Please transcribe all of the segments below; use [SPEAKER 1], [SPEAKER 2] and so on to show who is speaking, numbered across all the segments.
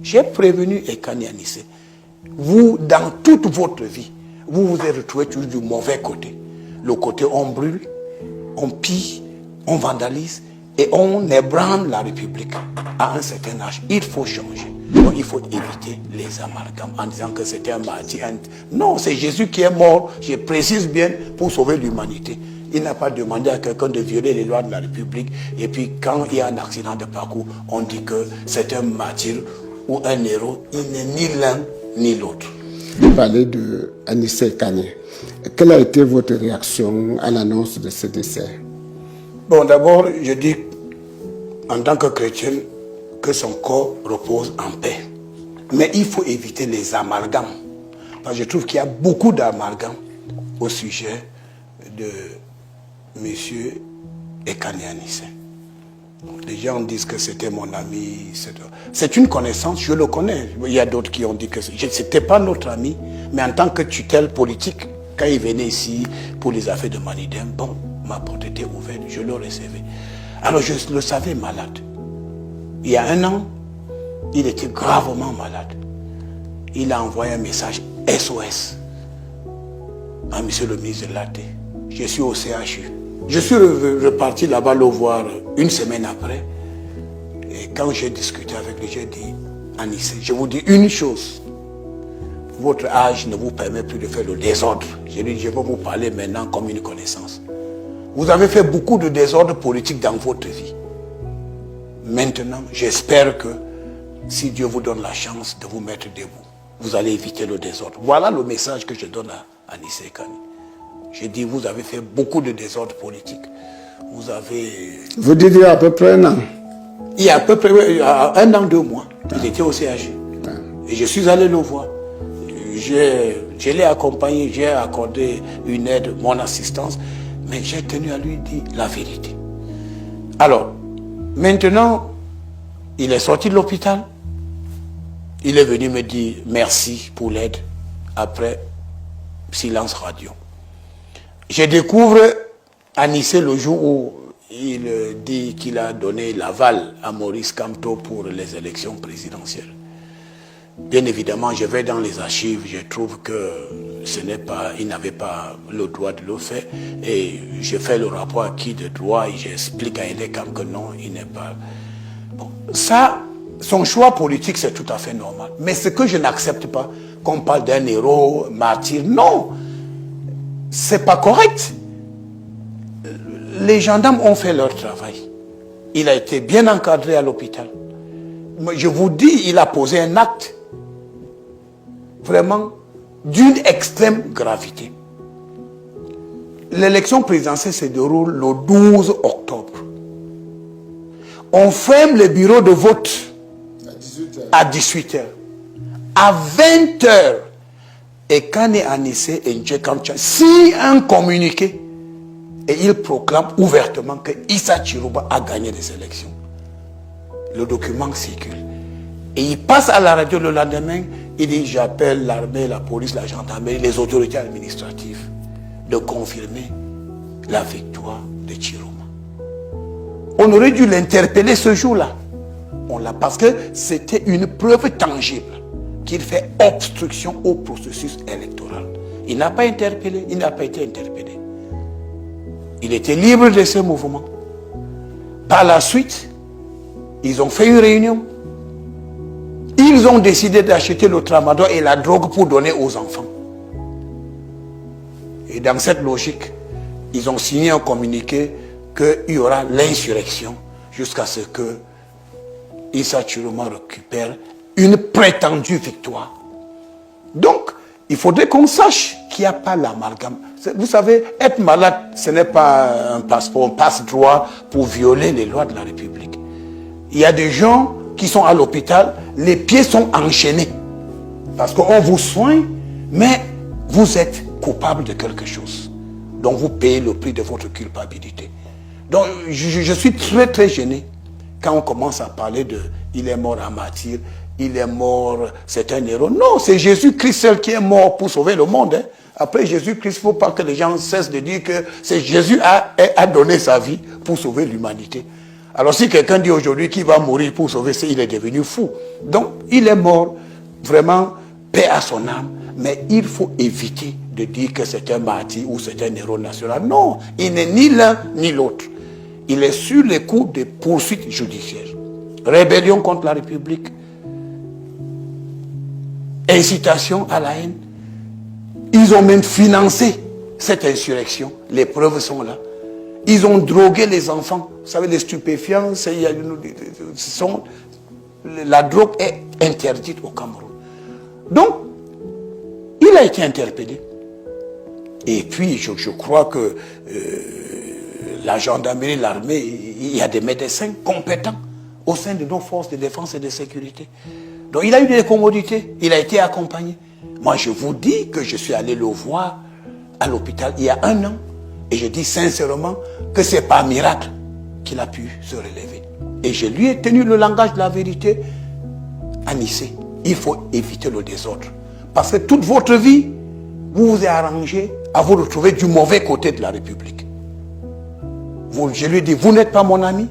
[SPEAKER 1] J'ai prévenu Ekani Anissé. Vous, dans toute votre vie, vous vous êtes retrouvé toujours du mauvais côté. Le côté on brûle, on pille, on vandalise et on ébranle la République à un certain âge. Il faut changer. Donc il faut éviter les amalgames en disant que c'était un martyr. Non, c'est Jésus qui est mort, je précise bien, pour sauver l'humanité. Il n'a pas demandé à quelqu'un de violer les lois de la République. Et puis quand il y a un accident de parcours, on dit que c'est un martyr ou un héros. Il n'est ni l'un ni l'autre.
[SPEAKER 2] Vous parlez de Anissé Ekani. Quelle a été votre réaction à l'annonce de ce décès?
[SPEAKER 1] Bon, d'abord, je dis, en tant que chrétien, que son corps repose en paix. Mais il faut éviter les amalgames. Parce que je trouve qu'il y a beaucoup d'amalgames au sujet de M. Ekani Anissé. Les gens disent que c'était mon ami. C'est une connaissance, je le connais. Il y a d'autres qui ont dit que ce n'était pas notre ami, mais en tant que tutelle politique, quand il venait ici pour les affaires de Manidem, bon, ma porte était ouverte, je le recevais. Alors je le savais malade. Il y a un an, il était gravement malade. Il a envoyé un message SOS à M. le ministre de l'AT. Je suis au CHU. Je suis reparti là-bas le voir une semaine après. Et quand j'ai discuté avec lui, j'ai dit, Anissé, je vous dis une chose. Votre âge ne vous permet plus de faire le désordre. J'ai dit, je vais vous parler maintenant comme une connaissance. Vous avez fait beaucoup de désordre politique dans votre vie. Maintenant, j'espère que si Dieu vous donne la chance de vous mettre debout, vous allez éviter le désordre. Voilà le message que je donne à Anissé Ekani. J'ai dit, vous avez fait beaucoup de désordre politique. Vous avez...
[SPEAKER 2] Vous dites il y a à peu près un an.
[SPEAKER 1] Il y a à peu près un an, 2 mois. Il était au CHU. Et je suis allé le voir. Je l'ai accompagné, j'ai accordé une aide, mon assistance, mais j'ai tenu à lui dire la vérité. Alors, maintenant, il est sorti de l'hôpital. Il est venu me dire merci pour l'aide. Après, silence radio. Je découvre Anissé le jour où il dit qu'il a donné l'aval à Maurice Kamto pour les élections présidentielles. Bien évidemment, je vais dans les archives, je trouve que il n'avait pas le droit de le faire. Et je fais le rapport acquis de droit et j'explique à Edekam que non, il n'est pas... Bon, ça, son choix politique, c'est tout à fait normal. Mais ce que je n'accepte pas, qu'on parle d'un héros, martyr, non, c'est pas correct. Les gendarmes ont fait leur travail. Il a été bien encadré à l'hôpital. Je vous dis, il a posé un acte vraiment d'une extrême gravité. L'élection présidentielle se déroule le 12 octobre. On ferme les bureaux de vote à 18h. À 20h, Ekani Anissé et Ndjekamcha signent un communiqué et ils proclament ouvertement que Issa Chirouba a gagné les élections. Le document circule. Et il passe à la radio le lendemain, il dit j'appelle l'armée, la police, la gendarmerie, les autorités administratives de confirmer la victoire de Chirouma. On aurait dû l'interpeller ce jour-là. On l'a parce que c'était une preuve tangible qu'il fait obstruction au processus électoral. Il n'a pas interpellé, il n'a pas été interpellé. Il était libre de ce mouvement. Par la suite, ils ont fait une réunion. Ils ont décidé d'acheter le tramadol et la drogue pour donner aux enfants. Et dans cette logique, ils ont signé un communiqué qu'il y aura l'insurrection jusqu'à ce que Issa Chirouma récupère une prétendue victoire. Donc, il faudrait qu'on sache qu'il n'y a pas l'amalgame. Vous savez, être malade, ce n'est pas un passeport, un passe-droit pour violer les lois de la République. Il y a des gens qui sont à l'hôpital, les pieds sont enchaînés. Parce qu'on vous soigne, mais vous êtes coupable de quelque chose. Donc vous payez le prix de votre culpabilité. Donc je suis très très gêné quand on commence à parler de « il est mort à martyr », « il est mort, c'est un héros ». Non, c'est Jésus-Christ seul qui est mort pour sauver le monde. Hein. Après Jésus-Christ, il ne faut pas que les gens cessent de dire que c'est Jésus a donné sa vie pour sauver l'humanité. Alors si quelqu'un dit aujourd'hui qu'il va mourir pour sauver ça, il est devenu fou. Donc il est mort, vraiment, paix à son âme, mais il faut éviter de dire que c'est un martyr ou c'est un héros national. Non, il n'est ni l'un ni l'autre. Il est sur les coups de poursuites judiciaires. Rébellion contre la République, incitation à la haine. Ils ont même financé cette insurrection. Les preuves sont là. Ils ont drogué les enfants. Vous savez, les stupéfiants, la drogue est interdite au Cameroun. Donc, il a été interpellé. Et puis, je crois que la gendarmerie, l'armée, il y a des médecins compétents au sein de nos forces de défense et de sécurité. Donc, il a eu des commodités. Il a été accompagné. Moi, je vous dis que je suis allé le voir à l'hôpital il y a 1 an. Et je dis sincèrement que c'est par miracle qu'il a pu se relever. Et je lui ai tenu le langage de la vérité à Nice. Il faut éviter le désordre. Parce que toute votre vie, vous vous êtes arrangé à vous retrouver du mauvais côté de la République. Je lui ai dit, vous n'êtes pas mon ami,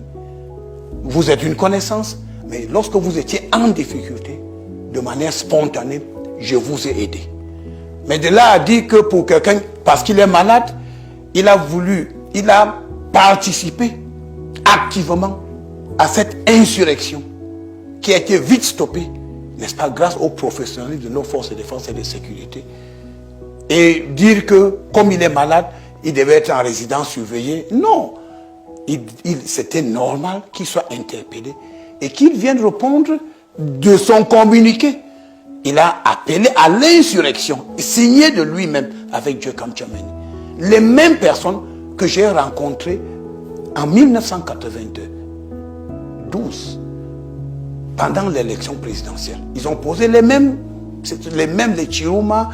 [SPEAKER 1] vous êtes une connaissance, mais lorsque vous étiez en difficulté, de manière spontanée, je vous ai aidé. Mais de là à dire que pour quelqu'un, parce qu'il est malade, il a participé activement à cette insurrection qui a été vite stoppée, n'est-ce pas, grâce aux professionnalisme de nos forces de défense et de sécurité. Et dire que, comme il est malade, il devait être en résidence surveillée. Non. C'était normal qu'il soit interpellé et qu'il vienne répondre de son communiqué. Il a appelé à l'insurrection, signé de lui-même avec Djekan Tchameni. Les mêmes personnes que j'ai rencontrées en 1982, pendant l'élection présidentielle. Ils ont posé les mêmes, les Chiruma,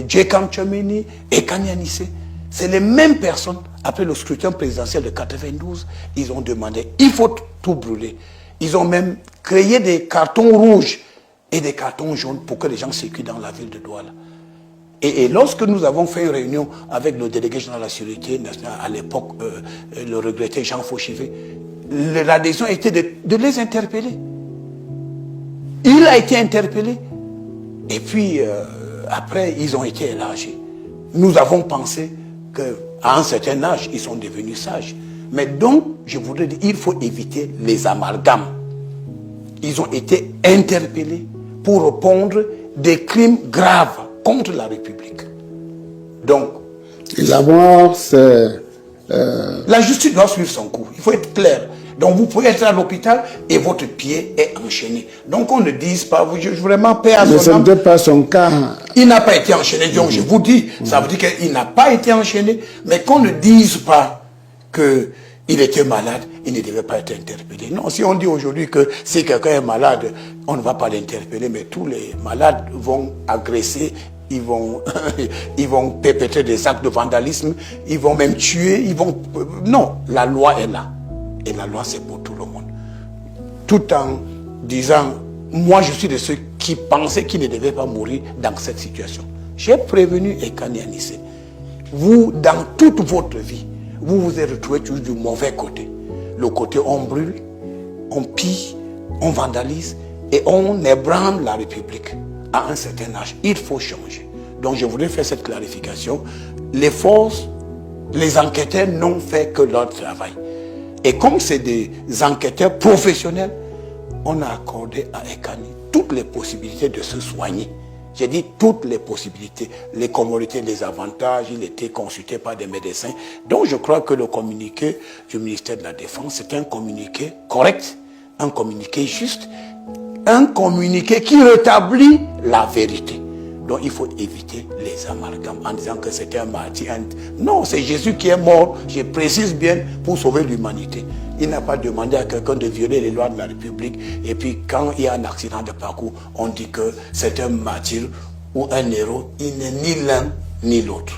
[SPEAKER 1] Djekan Tchameni et Kanyanissé. C'est les mêmes personnes, après le scrutin présidentiel de 92, ils ont demandé, il faut tout brûler. Ils ont même créé des cartons rouges et des cartons jaunes pour que les gens circulent dans la ville de Douala. Et lorsque nous avons fait une réunion avec le délégué général de la sécurité nationale, à l'époque, le regretté Jean Fauchivé, la décision était de les interpeller. Il a été interpellé. Et puis, après, ils ont été élargis. Nous avons pensé qu'à un certain âge, ils sont devenus sages. Mais donc, je voudrais dire, il faut éviter les amalgames. Ils ont été interpellés pour répondre des crimes graves contre la République. Donc,
[SPEAKER 2] d'abord, c'est...
[SPEAKER 1] la justice doit suivre son cours. Il faut être clair. Donc, vous pouvez être à l'hôpital et votre pied est enchaîné. Donc, on ne dise pas, vous vraiment paix à son âme.
[SPEAKER 2] Mais ce n'était pas son cas.
[SPEAKER 1] Il n'a pas été enchaîné. Donc, je vous dis, ça veut dire qu'il n'a pas été enchaîné, mais qu'on ne dise pas qu'il était malade, il ne devait pas être interpellé. Non, si on dit aujourd'hui que si quelqu'un est malade, on ne va pas l'interpeller, mais tous les malades vont agresser, ils vont perpétrer des actes de vandalisme, ils vont même tuer, Non, la loi est là. Et la loi, c'est pour tout le monde. Tout en disant, moi, je suis de ceux qui pensaient qu'ils ne devaient pas mourir dans cette situation. J'ai prévenu Kanyanissé. Vous, dans toute votre vie, vous vous êtes retrouvé toujours du mauvais côté. Le côté on brûle, on pille, on vandalise et on ébranle la République. À un certain âge, il faut changer. Donc je voudrais faire cette clarification. Les forces, les enquêteurs n'ont fait que leur travail. Et comme c'est des enquêteurs professionnels, on a accordé à Ekani toutes les possibilités de se soigner. J'ai dit toutes les possibilités, les commodités, les avantages, il était consulté par des médecins. Donc je crois que le communiqué du ministère de la Défense, c'est un communiqué correct, un communiqué juste, un communiqué qui rétablit la vérité. Donc il faut éviter les amalgames en disant que c'était un martyr. Non, c'est Jésus qui est mort, je précise bien, pour sauver l'humanité. Il n'a pas demandé à quelqu'un de violer les lois de la République. Et puis quand il y a un accident de parcours, on dit que c'est un martyr ou un héros. Il n'est ni l'un ni l'autre.